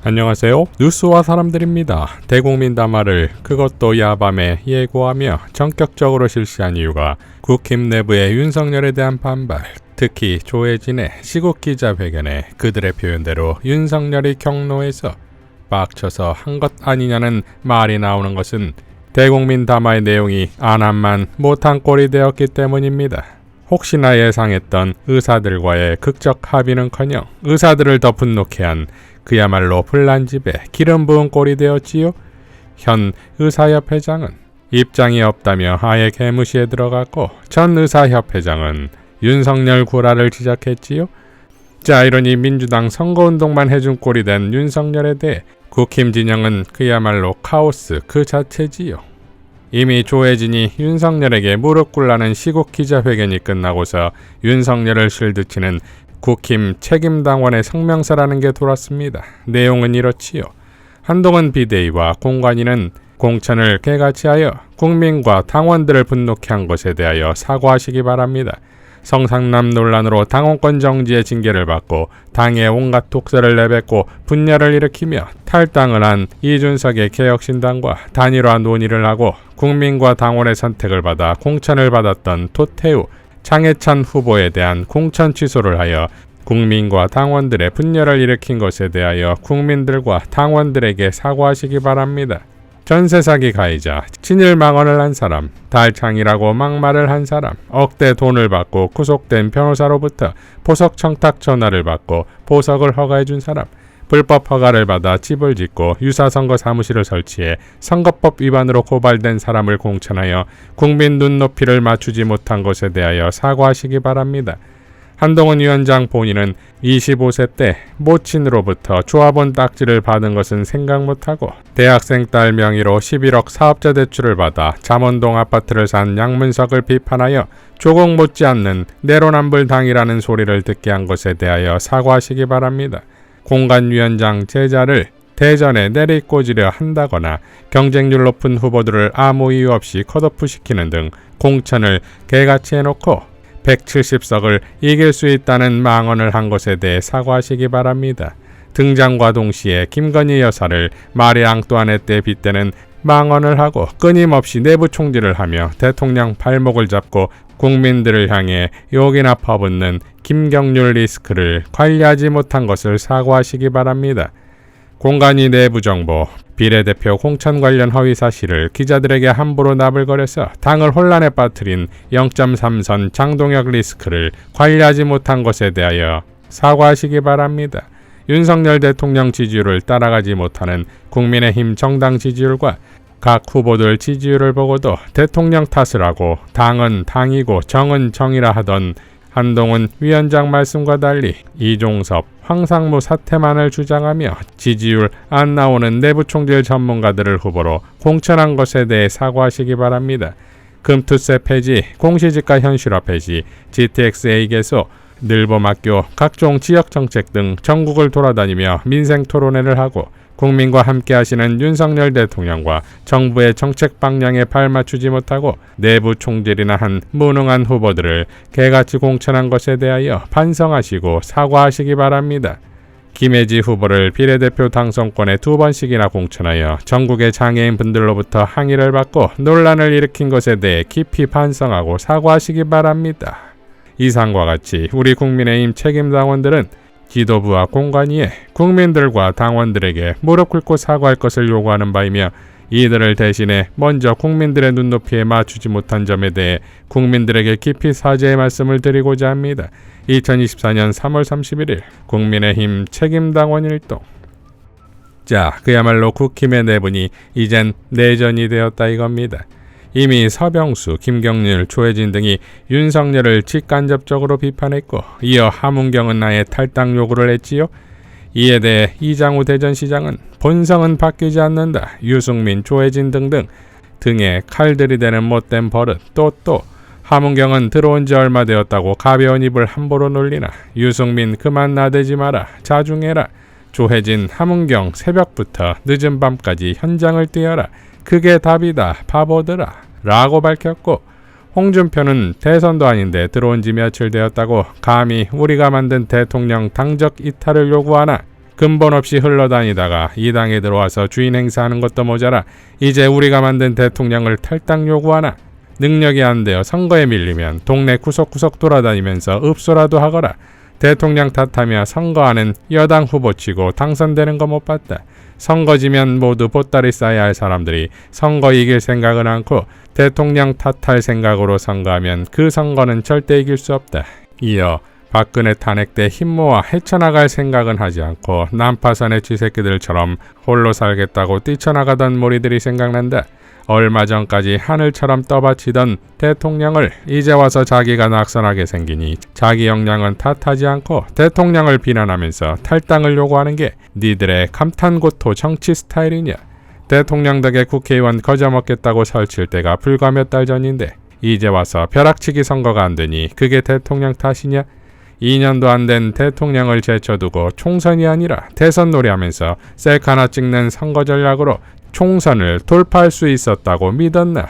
안녕하세요. 뉴스와 사람들입니다. 대국민 담화를 그것도 야밤에 예고하며 전격적으로 실시한 이유가 국힘 내부의 윤석열에 대한 반발, 특히 조혜진의 시국 기자회견에 그들의 표현대로 윤석열이 경로에서 빡쳐서 한 것 아니냐는 말이 나오는 것은 대국민 담화의 내용이 안함만 못한 꼴이 되었기 때문입니다. 혹시나 예상했던 의사들과의 극적 합의는커녕 의사들을 더 분노케 한 그야말로 불난집에 기름 부은 꼴이 되었지요. 현 의사협회장은 입장이 없다며 아예 개무시에 들어갔고 전 의사협회장은 윤석열 구라를 지적했지요. 자, 이러니 민주당 선거운동만 해준 꼴이 된 윤석열에 대해 국힘 진영은 그야말로 카오스 그 자체지요. 이미 조혜진이 윤석열에게 무릎 꿇라는 시국 기자회견이 끝나고서 윤석열을 실드치는 국힘 책임당원의 성명서라는 게 돌았습니다. 내용은 이렇지요. 한동훈 비대위와 공관위는 공천을 개같이하여 국민과 당원들을 분노케 한 것에 대하여 사과하시기 바랍니다. 성상남 논란으로 당원권 정지의 징계를 받고 당에 온갖 독설을 내뱉고 분열을 일으키며 탈당을 한 이준석의 개혁신당과 단일화 논의를 하고 국민과 당원의 선택을 받아 공천을 받았던 도태우, 장해찬 후보에 대한 공천 취소를 하여 국민과 당원들의 분열을 일으킨 것에 대하여 국민들과 당원들에게 사과하시기 바랍니다. 전세 사기 가해자, 친일 망언을 한 사람, 달창이라고 막말을 한 사람, 억대 돈을 받고 구속된 변호사로부터 보석 청탁 전화를 받고 보석을 허가해준 사람, 불법 허가를 받아 집을 짓고 유사선거 사무실을 설치해 선거법 위반으로 고발된 사람을 공천하여 국민 눈높이를 맞추지 못한 것에 대하여 사과하시기 바랍니다. 한동훈 위원장 본인은 25세 때 모친으로부터 조합원 딱지를 받은 것은 생각 못하고 대학생 딸 명의로 11억 사업자 대출을 받아 잠원동 아파트를 산 양문석을 비판하여 조국 못지않는 내로남불당이라는 소리를 듣게 한 것에 대하여 사과하시기 바랍니다. 공관위원장 제자를 대전에 내리꽂으려 한다거나 경쟁률 높은 후보들을 아무 이유 없이 컷오프시키는 등 공천을 개같이 해놓고 170석을 이길 수 있다는 망언을 한 것에 대해 사과하시기 바랍니다. 등장과 동시에 김건희 여사를 마리 앙뚜아네트에 빗대는 망언을 하고 끊임없이 내부 총질을 하며 대통령 발목을 잡고 국민들을 향해 욕이나 퍼붓는 김경률 리스크를 관리하지 못한 것을 사과하시기 바랍니다. 공관위 내부 정보, 비례대표 공천 관련 허위 사실을 기자들에게 함부로 나불거려서 당을 혼란에 빠뜨린 0.3선 장동혁 리스크를 관리하지 못한 것에 대하여 사과하시기 바랍니다. 윤석열 대통령 지지율을 따라가지 못하는 국민의힘 정당 지지율과 각 후보들 지지율을 보고도 대통령 탓을 하고 당은 당이고 정은 정이라 하던 한동훈 위원장 말씀과 달리 이종섭, 황상무 사태만을 주장하며 지지율 안 나오는 내부 총질 전문가들을 후보로 공천한 것에 대해 사과하시기 바랍니다. 금투세 폐지, 공시지가 현실화 폐지, GTX-A 개소, 늘봄학교, 각종 지역정책 등 전국을 돌아다니며 민생 토론회를 하고 국민과 함께 하시는 윤석열 대통령과 정부의 정책 방향에 발맞추지 못하고 내부 총질이나 한 무능한 후보들을 개같이 공천한 것에 대하여 반성하시고 사과하시기 바랍니다. 김혜지 후보를 비례대표 당선권에 2번씩이나 공천하여 전국의 장애인분들로부터 항의를 받고 논란을 일으킨 것에 대해 깊이 반성하고 사과하시기 바랍니다. 이상과 같이 우리 국민의힘 책임당원들은 지도부와 공관위에 국민들과 당원들에게 무릎 꿇고 사과할 것을 요구하는 바이며 이들을 대신해 먼저 국민들의 눈높이에 맞추지 못한 점에 대해 국민들에게 깊이 사죄의 말씀을 드리고자 합니다. 2024년 3월 31일 국민의힘 책임당원 일동. 자, 그야말로 국힘의 내분이 이젠 내전이 되었다 이겁니다. 이미 서병수, 김경률, 조혜진 등이 윤석열을 직간접적으로 비판했고 이어 하문경은 아예 탈당 요구를 했지요. 이에 대해 이장우 대전시장은 본성은 바뀌지 않는다. 유승민, 조혜진 등등 등에 칼들이 되는 못된 버릇 또 하문경은 들어온 지 얼마 되었다고 가벼운 입을 함부로 놀리나. 유승민 그만 나대지 마라. 자중해라. 조혜진, 하문경 새벽부터 늦은 밤까지 현장을 뛰어라. 그게 답이다. 바보들아. 라고 밝혔고 홍준표는 대선도 아닌데 들어온 지 며칠 되었다고 감히 우리가 만든 대통령 당적 이탈을 요구하나. 근본 없이 흘러다니다가 이 당에 들어와서 주인 행사하는 것도 모자라 이제 우리가 만든 대통령을 탈당 요구하나? 능력이 안 되어 선거에 밀리면 동네 구석구석 돌아다니면서 읍소라도 하거라. 대통령 탓하며 선거하는 여당 후보치고 당선되는 거 못 봤다. 선거 지면 모두 보따리 싸야 할 사람들이 선거 이길 생각은 않고 대통령 탓할 생각으로 선거하면 그 선거는 절대 이길 수 없다. 이어 박근혜 탄핵 때 힘 모아 헤쳐나갈 생각은 하지 않고 난파선의 쥐새끼들처럼 홀로 살겠다고 뛰쳐나가던 무리들이 생각난다. 얼마 전까지 하늘처럼 떠받치던 대통령을 이제 와서 자기가 낙선하게 생기니 자기 역량은 탓하지 않고 대통령을 비난하면서 탈당을 요구하는 게 니들의 감탄고토 정치 스타일이냐. 대통령 덕에 국회의원 거저먹겠다고 설칠 때가 불과 몇 달 전인데 이제 와서 벼락치기 선거가 안 되니 그게 대통령 탓이냐. 2년도 안 된 대통령을 제쳐두고 총선이 아니라 대선 놀이하면서 셀카나 찍는 선거 전략으로 총선을 돌파할 수 있었다고 믿었나.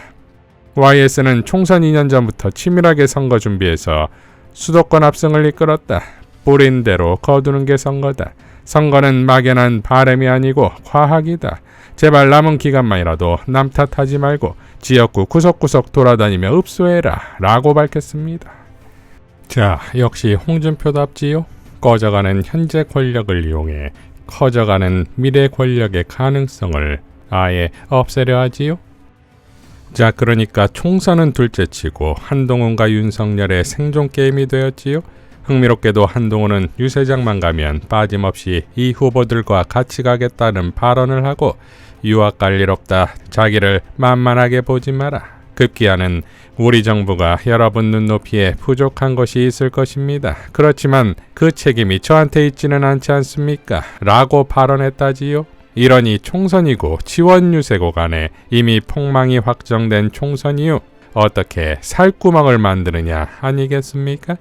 YS는 총선 2년 전부터 치밀하게 선거 준비해서 수도권 압승을 이끌었다. 뿌린 대로 거두는 게 선거다. 선거는 막연한 바람이 아니고 과학이다. 제발 남은 기간만이라도 남 탓하지 말고 지역구 구석구석 돌아다니며 읍소해라 라고 밝혔습니다. 자, 역시 홍준표답지요. 꺼져가는 현재 권력을 이용해 커져가는 미래 권력의 가능성을 아예 없애려 하지요. 자, 그러니까 총선은 둘째치고 한동훈과 윤석열의 생존 게임이 되었지요. 흥미롭게도 한동훈은 유세장만 가면 빠짐없이 이 후보들과 같이 가겠다는 발언을 하고 유학 갈 일 없다, 자기를 만만하게 보지 마라. 급기야는 우리 정부가 여러분 눈높이에 부족한 것이 있을 것입니다. 그렇지만 그 책임이 저한테 있지는 않지 않습니까? 라고 발언했다지요. 이러니 총선이고 지원 유세고 간에 이미 폭망이 확정된 총선 이후 어떻게 살구멍을 만드느냐 아니겠습니까?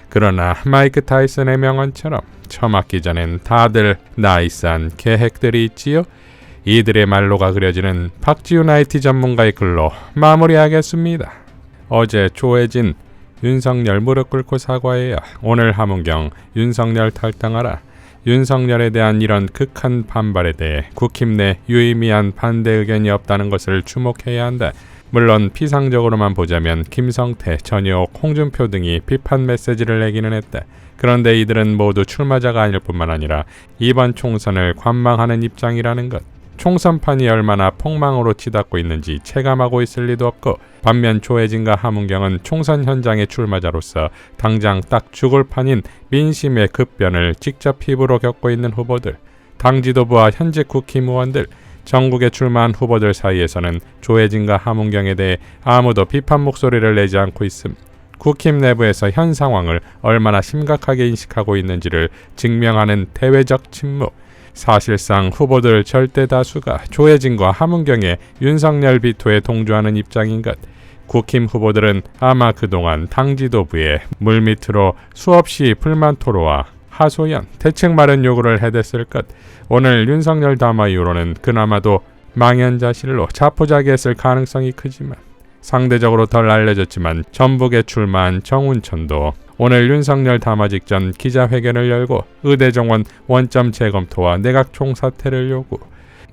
그러나 마이크 타이슨의 명언처럼 처맞기 전엔 다들 나이스한 계획들이 있지요. 이들의 말로가 그려지는 박지훈 IT 전문가의 글로 마무리하겠습니다. 어제 조혜진, 윤석열 무릎 꿇고 사과해야 오늘 하문경 윤석열 탈당하라. 윤석열에 대한 이런 극한 반발에 대해 국힘 내 유의미한 반대 의견이 없다는 것을 주목해야 한다. 물론 피상적으로만 보자면 김성태, 전효옥, 홍준표 등이 비판 메시지를 내기는 했다. 그런데 이들은 모두 출마자가 아닐 뿐만 아니라 이번 총선을 관망하는 입장이라는 것. 총선판이 얼마나 폭망으로 치닫고 있는지 체감하고 있을 리도 없고, 반면 조혜진과 하문경은 총선 현장의 출마자로서 당장 딱 죽을 판인 민심의 급변을 직접 피부로 겪고 있는 후보들, 당 지도부와 현직 국힘 의원들, 전국에 출마한 후보들 사이에서는 조혜진과 하문경에 대해 아무도 비판 목소리를 내지 않고 있음. 국힘 내부에서 현 상황을 얼마나 심각하게 인식하고 있는지를 증명하는 대외적 침묵. 사실상 후보들 절대 다수가 조혜진과 하문경의 윤석열 비토에 동조하는 입장인 것. 국힘 후보들은 아마 그동안 당 지도부에 물밑으로 수없이 불만 토로와 하소연, 대책 마련 요구를 해댔을 것. 오늘 윤석열 담화 이후로는 그나마도 망연자실로 자포자기했을 가능성이 크지만, 상대적으로 덜 알려졌지만 전북에 출마한 정운천도 오늘 윤석열 담화 직전 기자회견을 열고 의대정원 원점 재검토와 내각 총사퇴를 요구.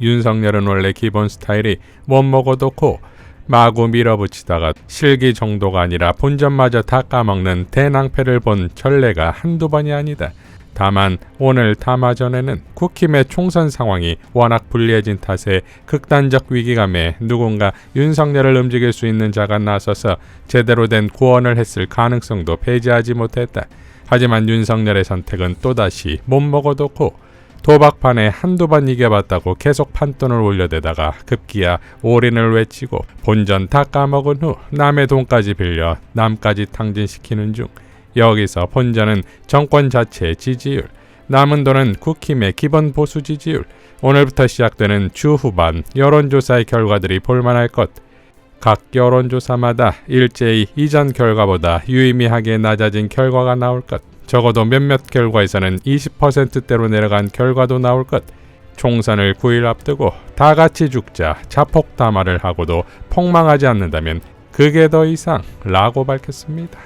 윤석열은 원래 기본 스타일이 못 먹어도 고, 마구 밀어붙이다가 실기 정도가 아니라 본전마저 다 까먹는 대낭패를 본 전례가 한두 번이 아니다. 다만 오늘 담화 전에는 국힘의 총선 상황이 워낙 불리해진 탓에 극단적 위기감에 누군가 윤석열을 움직일 수 있는 자가 나서서 제대로 된 구원을 했을 가능성도 배제하지 못했다. 하지만 윤석열의 선택은 또다시 못 먹어도 고, 도박판에 한두 번 이겨봤다고 계속 판돈을 올려대다가 급기야 올인을 외치고 본전 다 까먹은 후 남의 돈까지 빌려 남까지 탕진시키는 중. 여기서 본전은 정권 자체의 지지율, 남은 돈은 국힘의 기본 보수 지지율. 오늘부터 시작되는 주 후반 여론조사의 결과들이 볼만할 것. 각 여론조사마다 일제히 이전 결과보다 유의미하게 낮아진 결과가 나올 것. 적어도 몇몇 결과에서는 20%대로 내려간 결과도 나올 것. 총선을 9일 앞두고 다 같이 죽자 자폭 담화를 하고도 폭망하지 않는다면 그게 더 이상 라고 밝혔습니다.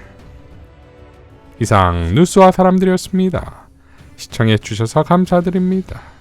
이상 뉴스와 사람들이었습니다. 시청해주셔서 감사드립니다.